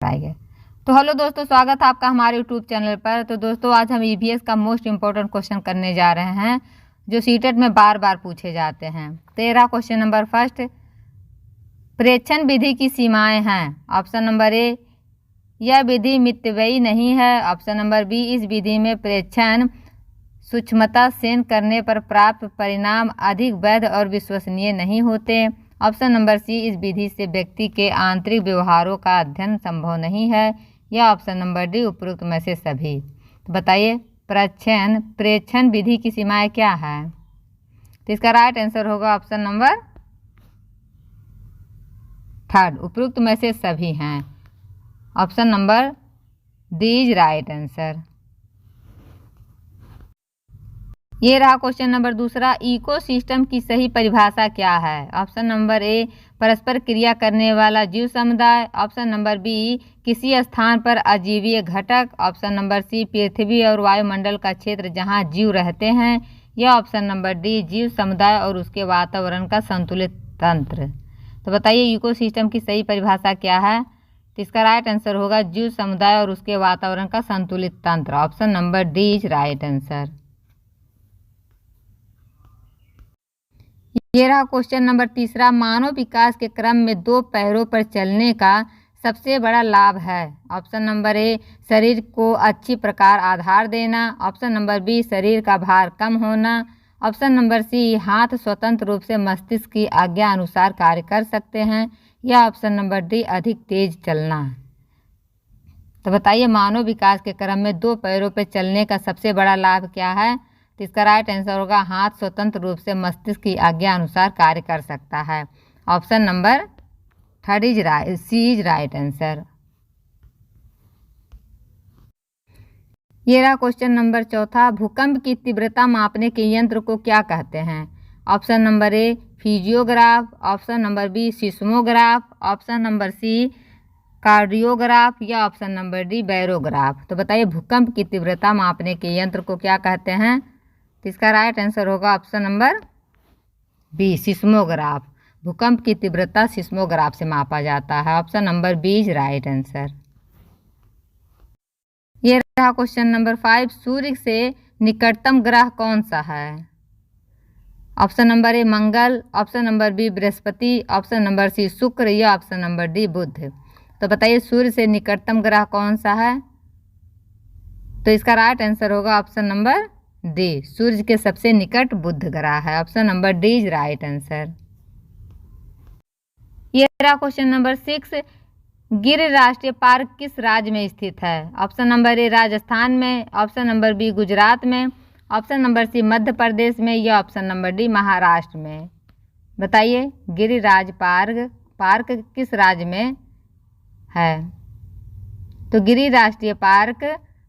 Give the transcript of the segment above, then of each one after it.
बताएंगे। तो हेलो दोस्तों, स्वागत है आपका हमारे यूट्यूब चैनल पर। तो दोस्तों आज हम ईवीएस का मोस्ट इम्पोर्टेंट क्वेश्चन करने जा रहे हैं जो सीटेट में बार बार पूछे जाते हैं। 13 क्वेश्चन नंबर फर्स्ट, प्रेक्षण विधि की सीमाएं हैं। ऑप्शन नंबर ए, यह विधि मितव्ययी नहीं है। ऑप्शन नंबर बी, इस विधि में प्रेक्षण सूक्ष्मता से करने पर प्राप्त परिणाम अधिक वैध और विश्वसनीय नहीं होते। ऑप्शन नंबर सी, इस विधि से व्यक्ति के आंतरिक व्यवहारों का अध्ययन संभव नहीं है। या ऑप्शन नंबर डी, उपरोक्त में से सभी। तो बताइए प्रेक्षण विधि की सीमाएं क्या है। तो इसका राइट आंसर होगा ऑप्शन नंबर थर्ड, उपरोक्त में से सभी हैं। Option number D is right answer. ये रहा क्वेश्चन नंबर दूसरा, इकोसिस्टम की सही परिभाषा क्या है। ऑप्शन नंबर ए, परस्पर क्रिया करने वाला जीव समुदाय। ऑप्शन नंबर बी, किसी स्थान पर अजीवीय घटक। ऑप्शन नंबर सी, पृथ्वी और वायुमंडल का क्षेत्र जहां जीव रहते हैं। या ऑप्शन नंबर डी, जीव समुदाय और उसके वातावरण का संतुलित तंत्र। तो बताइए इकोसिस्टम की सही परिभाषा क्या है। तो इसका राइट आंसर होगा जीव समुदाय और उसके वातावरण का संतुलित तंत्र। Option number D is right answer. ये रहा क्वेश्चन नंबर तीसरा, मानव विकास के क्रम में 2 पैरों पर चलने का सबसे बड़ा लाभ है। ऑप्शन नंबर ए, शरीर को अच्छी प्रकार आधार देना। ऑप्शन नंबर बी, शरीर का भार कम होना। ऑप्शन नंबर सी, हाथ स्वतंत्र रूप से मस्तिष्क की आज्ञा अनुसार कार्य कर सकते हैं। या ऑप्शन नंबर डी, अधिक तेज चलना। तो बताइए मानव विकास के क्रम में 2 पैरों पर चलने का सबसे बड़ा लाभ क्या है। तो इसका राइट आंसर होगा हाथ स्वतंत्र रूप से मस्तिष्क की आज्ञा अनुसार कार्य कर सकता है। Option number third is right, C is right answer. ये रहा क्वेश्चन नंबर चौथा, भूकंप की तीव्रता मापने के यंत्र को क्या कहते हैं। Option number A, physiograph. Option number B, seismograph. Option number C, cardiograph. या ऑप्शन नंबर डी, बैरोग्राफ। तो बताइए भूकंप की तीव्रता मापने के यंत्र को क्या कहते हैं। तो इसका राइट आंसर होगा ऑप्शन नंबर बी, सिस्मोग्राफ। भूकंप की तीव्रता सिस्मोग्राफ से मापा जाता है। Option number B is right answer. ये रहा क्वेश्चन नंबर 5, सूर्य से निकटतम ग्रह कौन सा है। ऑप्शन नंबर ए, मंगल। ऑप्शन नंबर बी, बृहस्पति। ऑप्शन नंबर सी, शुक्र। या ऑप्शन नंबर डी, बुध। तो बताइए सूर्य से निकटतम ग्रह कौन सा है। तो इसका राइट आंसर होगा ऑप्शन नंबर डी, सूर्य के सबसे निकट बुध ग्रह है। Option number D is right answer. ये रहा क्वेश्चन नंबर 6, गिर राष्ट्रीय पार्क किस राज्य में स्थित है। ऑप्शन नंबर ए, राजस्थान में। ऑप्शन नंबर बी, गुजरात में। ऑप्शन नंबर सी, मध्य प्रदेश में। या ऑप्शन नंबर डी, महाराष्ट्र में। बताइए गिरिराज पार्क किस राज्य में है। तो गिरि राष्ट्रीय पार्क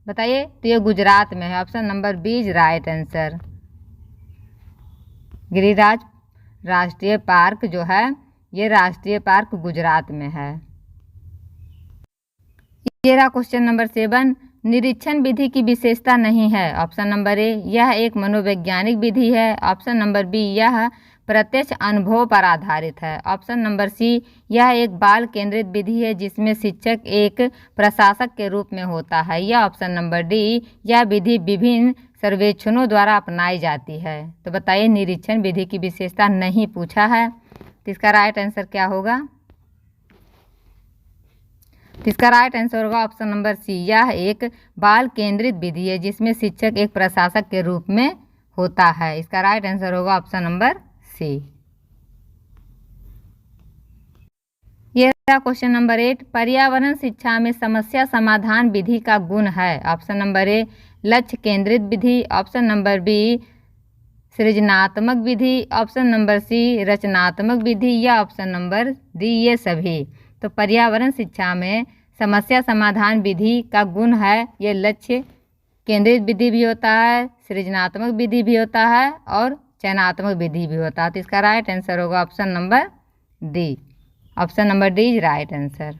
बताइए, तो ये गुजरात में है। Option number B is right answer. Giriraj राष्ट्रीय पार्क जो है ये राष्ट्रीय पार्क गुजरात में है। ये रहा क्वेश्चन नंबर 7, निरीक्षण विधि की विशेषता नहीं है। ऑप्शन नंबर ए, यह एक मनोवैज्ञानिक विधि है। ऑप्शन नंबर बी, यह प्रत्यक्ष अनुभव पर आधारित है। ऑप्शन नंबर सी, यह एक बाल केंद्रित विधि है जिसमें शिक्षक एक प्रशासक के रूप में होता है। या ऑप्शन नंबर डी, यह विधि विभिन्न सर्वेक्षणों द्वारा अपनाई जाती है। तो बताइए निरीक्षण विधि की विशेषता नहीं पूछा है, तो इसका राइट आंसर क्या होगा। तो इसका राइट आंसर होगा ऑप्शन नंबर सी, यह एक बाल केंद्रित विधि है जिसमें शिक्षक एक प्रशासक के रूप में होता है। इसका राइट आंसर होगा ऑप्शन नंबर सी। ये क्वेश्चन नंबर 8, पर्यावरण शिक्षा में समस्या समाधान विधि का गुण है। ऑप्शन नंबर ए, लक्ष्य केंद्रित विधि। ऑप्शन नंबर बी, सृजनात्मक विधि। ऑप्शन नंबर सी, रचनात्मक विधि। या ऑप्शन नंबर डी, ये सभी। तो पर्यावरण शिक्षा में समस्या समाधान विधि का गुण है ये लक्ष्य केंद्रित विधि भी होता है, सृजनात्मक विधि भी होता है और चयनात्मक विधि भी होता है। तो इसका राइट आंसर होगा option number D. Option number D is right answer.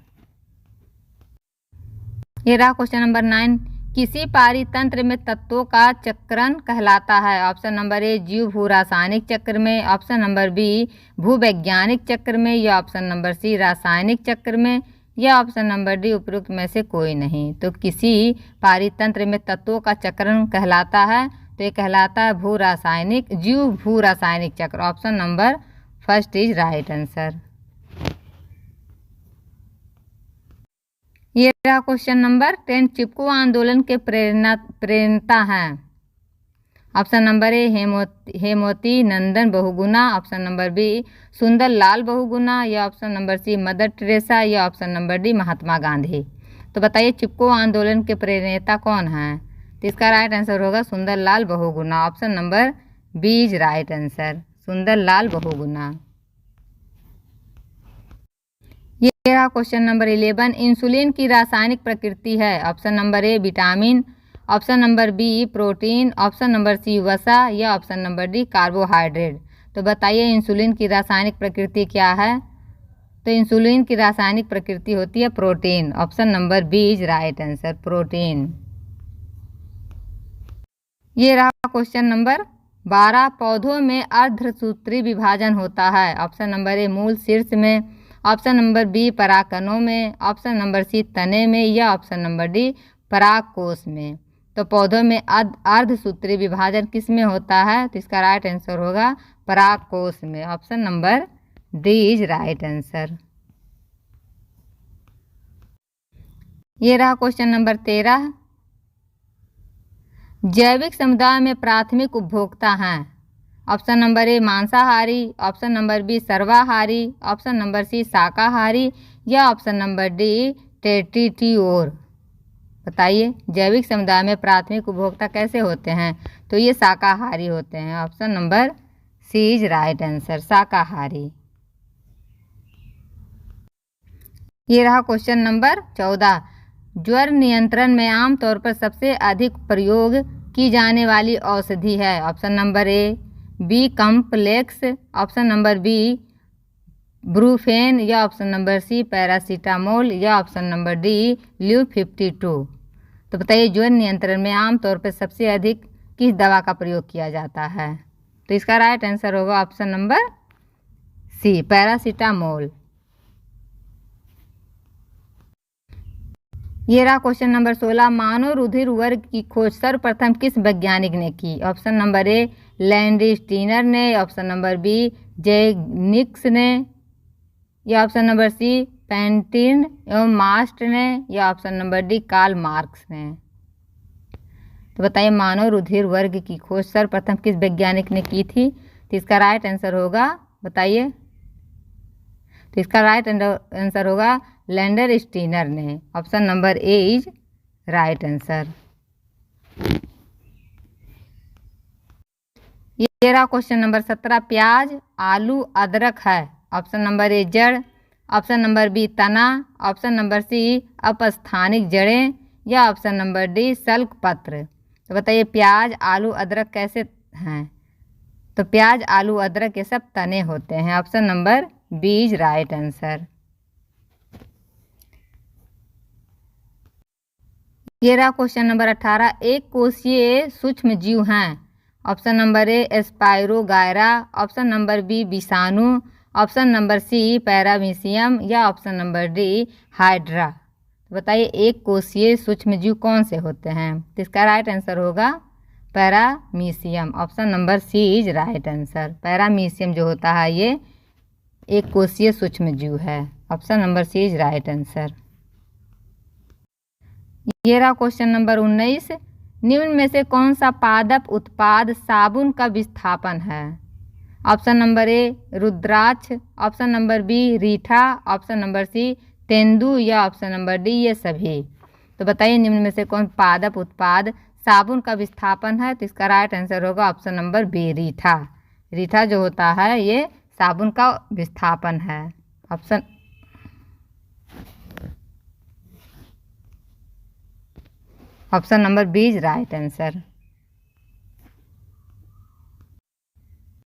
ये रहा क्वेश्चन नंबर 9, किसी पारितंत्र में तत्वों का चक्रण कहलाता है। ऑप्शन नंबर ए, जीव भू रासायनिक चक्र में। ऑप्शन नंबर बी, भूवैज्ञानिक चक्र में। या ऑप्शन नंबर सी, रासायनिक चक्र में। या ऑप्शन नंबर डी उपरोक्त में से कोई नहीं। तो किसी पारितंत्र में तत्वों का चक्रण कहलाता है, तो ये कहलाता है भू रासायनिक चक्र। Option number first is right answer. ये रहा क्वेश्चन नंबर 10। चिपको आंदोलन के प्रेरणा हैं। Option number A Hemvati Nandan Bahuguna, option number B Sundar Lal Bahuguna, या option number C Mother Teresa, या option number D Mahatma Gandhi. तो बताइए चिपको आंदोलन के प्रेरणा कौन है? तो इसका राइट आंसर होगा Sundar Lal Bahuguna. Option number B is right answer, Sundar Lal Bahuguna. ये रहा क्वेश्चन नंबर 11। इंसुलिन की रासायनिक प्रकृति है। Option number A vitamin, option number B protein, option number C वसा, या ऑप्शन नंबर डी कार्बोहाइड्रेट। तो बताइए इंसुलिन की रासायनिक प्रकृति क्या है? तो इंसुलिन की रासायनिक प्रकृति होती है protein. Option number B is right answer, protein. ये रहा क्वेश्चन नंबर 12। पौधों में अर्धसूत्री विभाजन होता है। ऑप्शन नंबर ए मूल शीर्ष में, ऑप्शन नंबर बी परागकणों में, ऑप्शन नंबर सी तने में, या ऑप्शन नंबर डी परागकोश में। तो पौधों में अर्धसूत्री विभाजन किस में होता है? तो इसका राइट आंसर होगा परागकोश में। Option number D is right answer. ये रहा क्वेश्चन नंबर 13। जैविक समुदाय में प्राथमिक उपभोक्ता हैं। ऑप्शन नंबर ए मांसाहारी, ऑप्शन नंबर बी सर्वाहारी, ऑप्शन नंबर सी शाकाहारी, या ऑप्शन नंबर डी टेट्रीटिओर। बताइए जैविक समुदाय में प्राथमिक उपभोक्ता कैसे होते हैं? तो ये शाकाहारी होते हैं। Option number C is right answer, शाकाहारी। ये रहा क्वेश्चन नंबर 14। ज्वर नियंत्रण में आमतौर पर सबसे अधिक प्रयोग की जाने वाली औषधि है। Option number A B complex, option number B Brufen, या ऑप्शन नंबर सी पैरासीटामोल, या ऑप्शन नंबर डी ल्यू-52। तो बताइए ज्वर नियंत्रण में आमतौर पर सबसे अधिक किस दवा का प्रयोग किया जाता है? तो इसका राइट आंसर होगा ऑप्शन नंबर सी पैरासीटामोल। ये रहा क्वेश्चन नंबर 16। मानव रुधिर वर्ग की खोज सर्वप्रथम किस वैज्ञानिक ने की? ऑप्शन नंबर ए लैंडस्टीनर ने, ऑप्शन नंबर बी जेनिक्स ने, या ऑप्शन नंबर सी पेंटिन एवं मास्ट ने, या option number D Karl Marx ने। तो बताइए मानव रुधिर वर्ग की खोज सर्वप्रथम किस वैज्ञानिक ने की थी? तो इसका राइट आंसर होगा, बताइए, तो इसका राइट आंसर होगा लैंडस्टीनर ने। Option number A is right answer. ये रहा क्वेश्चन नंबर 17। प्याज, आलू, अदरक है। ऑप्शन नंबर ए जड़, ऑप्शन नंबर बी तना, ऑप्शन नंबर सी अपस्थानिक जड़ें, या ऑप्शन नंबर डी सल्क पत्र। तो बताइए प्याज, आलू, अदरक कैसे हैं? तो प्याज, आलू, अदरक ये सब तने होते हैं। Option number B is right answer. ये रहा क्वेश्चन नंबर 18। एक कोशीय सूक्ष्म जीव हैं। Option number A spirogyra, option number B विषाणु, ऑप्शन नंबर सी पैरामीशियम, या ऑप्शन नंबर डी हाइड्रा। बताइए एक कोशीय सूक्ष्म जीव कौन से होते हैं? तो इसका राइट आंसर होगा paramecium. Option number C is right answer. Paramecium जो होता है ये एक कोशीय सूक्ष्म जीव है। Option number C is right answer. ये रहा क्वेश्चन नंबर 19। निम्न में से कौन सा पादप उत्पाद साबुन का विस्थापन है? Option number A rudraksha, option number B रीठा, ऑप्शन नंबर सी तेंदू, या ऑप्शन नंबर डी ये सभी। तो बताइए निम्न में से कौन पादप उत्पाद साबुन का विस्थापन है? तो इसका राइट आंसर होगा ऑप्शन नंबर बी रीठा। रीठा जो होता है ये साबुन का विस्थापन है। Option number B is right answer.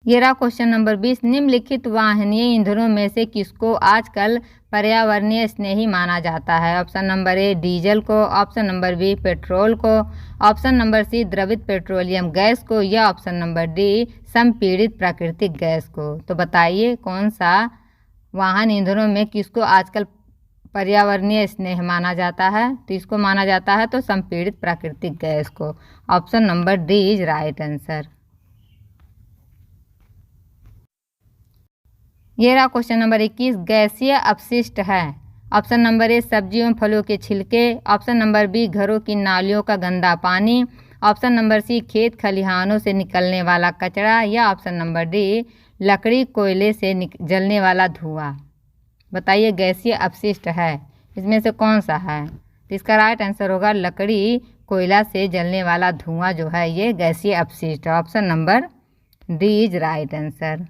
ये रहा क्वेश्चन नंबर 20। निम्नलिखित वाहनीय ईंधनों में से किसको आजकल पर्यावरणीय स्नेही माना जाता है? ऑप्शन नंबर ए डीजल को, ऑप्शन नंबर बी पेट्रोल को, ऑप्शन नंबर सी द्रवित पेट्रोलियम गैस को, या ऑप्शन नंबर डी संपीड़ित प्राकृतिक गैस को। तो बताइए कौन सा वाहन ईंधनों में किसको आजकल पर्यावरणीय स्नेह माना जाता है? तो इसको माना जाता है तो संपीड़ित प्राकृतिक गैस को। Option number D is right answer. ये रहा क्वेश्चन नंबर 21, गैसीय अपशिष्ट है। ऑप्शन नंबर ए सब्जियों एवं फलों के छिलके, ऑप्शन नंबर बी घरों की नालियों का गंदा पानी, ऑप्शन नंबर सी खेत खलिहानों से निकलने वाला कचरा, या ऑप्शन नंबर डी लकड़ी कोयले से जलने वाला धुआं। बताइए गैसीय अपशिष्ट है, इसमें से कौन सा है? तो इसका राइट आंसर होगा लकड़ी कोयला से जलने वाला धुआं जो है ये गैसीय अपशिष्ट है। Option number D is right answer.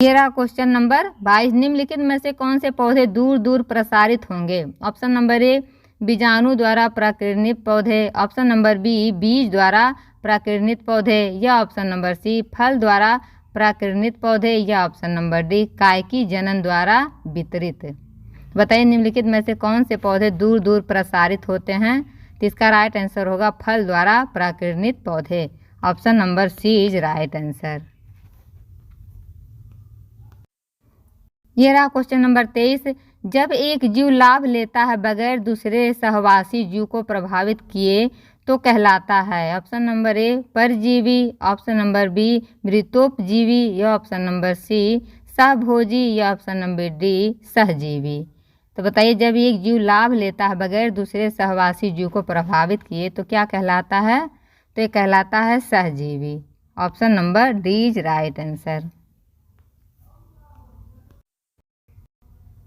ये रहा क्वेश्चन नंबर 22, निम्नलिखित में से कौन से पौधे दूर दूर प्रसारित होंगे? ऑप्शन नंबर ए बीजाणु द्वारा प्रकीर्णित पौधे, ऑप्शन नंबर बी बीज द्वारा प्रकीर्णित पौधे, या ऑप्शन नंबर सी फल द्वारा प्रकीर्णित पौधे, या ऑप्शन नंबर डी कायकी जनन द्वारा वितरित। बताइए निम्नलिखित में से कौन से पौधे दूर दूर प्रसारित होते हैं? तो इसका राइट आंसर होगा फल द्वारा प्रकीर्णित पौधे। Option number C is right answer. ये रहा क्वेश्चन नंबर 23, जब एक जीव लाभ लेता है बगैर दूसरे सहवासी जीव को प्रभावित किए तो कहलाता है? ऑप्शन नंबर ए परजीवी, ऑप्शन नंबर बी मृतोपजीवी, या ऑप्शन नंबर सी सहभोजी, या ऑप्शन नंबर डी सहजीवी। तो बताइए जब एक जीव लाभ लेता है बगैर दूसरे सहवासी जीव को प्रभावित किए तो क्या कहलाता है? तो ये कहलाता है सहजीवी। Option number D is right answer.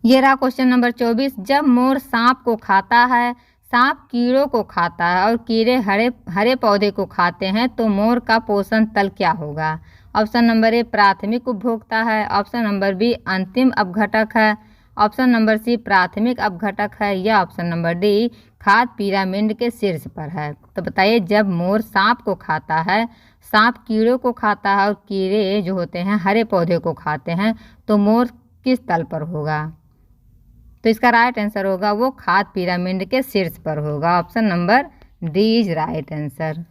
ये रहा क्वेश्चन नंबर 24, जब मोर सांप को खाता है, सांप कीड़ों को खाता है और कीड़े हरे पौधे को खाते हैं तो मोर का पोषण तल क्या होगा? ऑप्शन नंबर ए प्राथमिक उपभोक्ता है, ऑप्शन नंबर बी अंतिम अपघटक है, ऑप्शन नंबर सी प्राथमिक अपघटक है, या ऑप्शन नंबर डी खाद्य पिरामिड के शीर्ष पर है। तो बताइए जब मोर सांप को खाता है, सांप कीड़ों को खाता है और कीड़े जो होते हैं हरे पौधे को खाते हैं तो मोर किस तल पर होगा? तो इसका राइट आंसर होगा वो खाद्य पिरामिड के शीर्ष पर होगा। Option number D is right answer.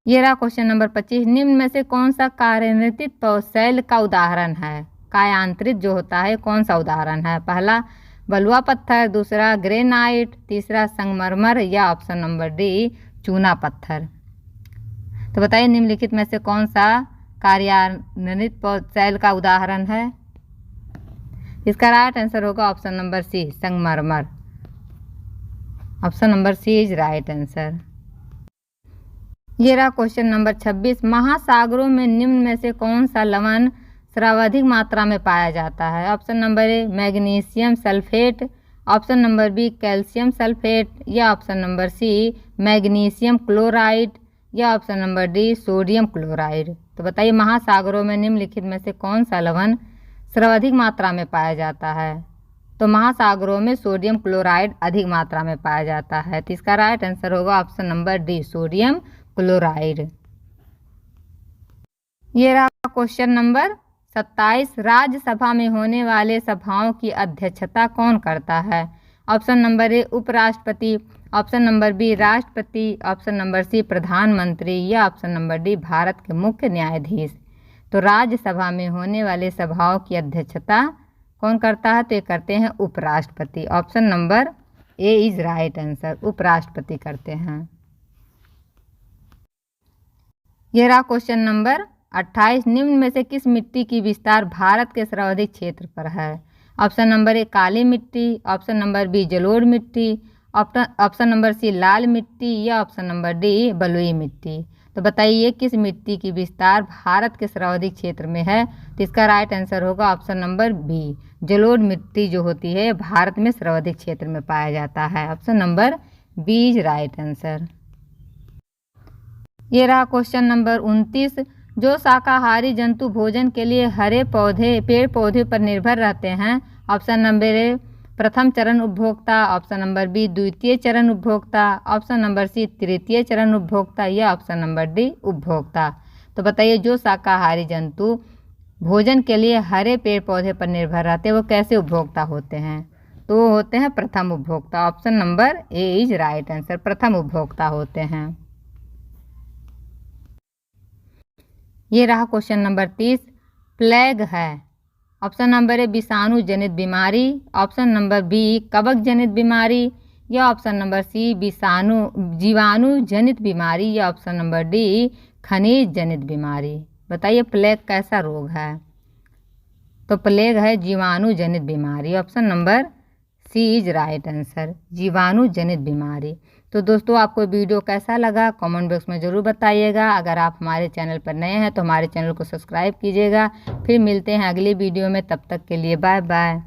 ये रहा क्वेश्चन नंबर 25, निम्न में से कौन सा कार्यान्वित शैल का उदाहरण है? कायांतरित जो होता है कौन सा उदाहरण है? पहला बलुआ पत्थर, दूसरा ग्रेनाइट, तीसरा संगमरमर, या ऑप्शन नंबर डी चूना पत्थर। तो बताइए निम्नलिखित में से कौन सा कार्यान्वित शैल का उदाहरण है? इसका राइट आंसर होगा ऑप्शन नंबर सी संगमरमर। Option number C is right answer. ये रहा क्वेश्चन नंबर 26, महासागरों में निम्न में से कौन सा लवण सर्वाधिक मात्रा में पाया जाता है? Option number A magnesium sulphate, option number B calcium sulphate, या option number C magnesium chloride, या option number D sodium chloride. तो बताइए महासागरों में निम्नलिखित में से कौन सा लवण सर्वाधिक मात्रा में पाया जाता है? तो महासागरों में सोडियम क्लोराइड अधिक मात्रा में पाया जाता है। तो इसका राइट आंसर होगा option number D sodium chloride. ये रहा क्वेश्चन नंबर 27, राज्यसभा में होने वाले सभाओं की अध्यक्षता कौन करता है? ऑप्शन नंबर ए उपराष्ट्रपति, ऑप्शन नंबर बी राष्ट्रपति, ऑप्शन नंबर सी प्रधानमंत्री, या ऑप्शन नंबर डी भारत के मुख्य न्यायाधीश। तो राज्यसभा में होने वाले सभाओं की अध्यक्षता कौन करता है? तो ये करते हैं उपराष्ट्रपति। Option number A is right answer, उपराष्ट्रपति करते हैं। यह रहा क्वेश्चन नंबर 28, निम्न में से किस मिट्टी की विस्तार भारत के सर्वाधिक क्षेत्र पर है? ऑप्शन नंबर ए काली मिट्टी, ऑप्शन नंबर बी जलोढ़ मिट्टी, ऑप्शन नंबर सी लाल मिट्टी, या ऑप्शन नंबर डी बलुई मिट्टी। तो बताइए किस मिट्टी की विस्तार भारत के सर्वाधिक क्षेत्र में है? तो इसका राइट आंसर होगा ऑप्शन नंबर बी जलोढ़ मिट्टी जो होती है भारत में सर्वाधिक क्षेत्र में पाया जाता है। Option number B is right answer. ये रहा क्वेश्चन नंबर 29, जो शाकाहारी जंतु भोजन के लिए हरे पौधे पेड़ पौधे पर निर्भर रहते हैं? ऑप्शन नंबर ए प्रथम चरण उपभोक्ता, ऑप्शन नंबर बी द्वितीय चरण उपभोक्ता, ऑप्शन नंबर सी तृतीय चरण उपभोक्ता, या ऑप्शन नंबर डी उपभोक्ता। तो बताइए जो शाकाहारी जंतु भोजन के लिए हरे पेड़ पौधे पर निर्भर रहते हैं वो कैसे उपभोक्ता होते हैं? तो वो होते हैं प्रथम उपभोक्ता। Option number A is right answer, प्रथम उपभोक्ता होते हैं। ये रहा क्वेश्चन नंबर 30, प्लेग है। ऑप्शन नंबर ए विषाणु जनित बीमारी, ऑप्शन नंबर बी कवक जनित बीमारी, या ऑप्शन नंबर सी जीवाणु जनित बीमारी, या ऑप्शन नंबर डी खनिज जनित बीमारी। बताइए प्लेग कैसा रोग है? तो प्लेग है जीवाणु जनित बीमारी। Option number C is right answer, जीवाणु जनित बीमारी। तो दोस्तों आपको वीडियो कैसा लगा कमेंट बॉक्स में ज़रूर बताइएगा। अगर आप हमारे चैनल पर नए हैं तो हमारे चैनल को सब्सक्राइब कीजिएगा। फिर मिलते हैं अगली वीडियो में, तब तक के लिए बाय बाय।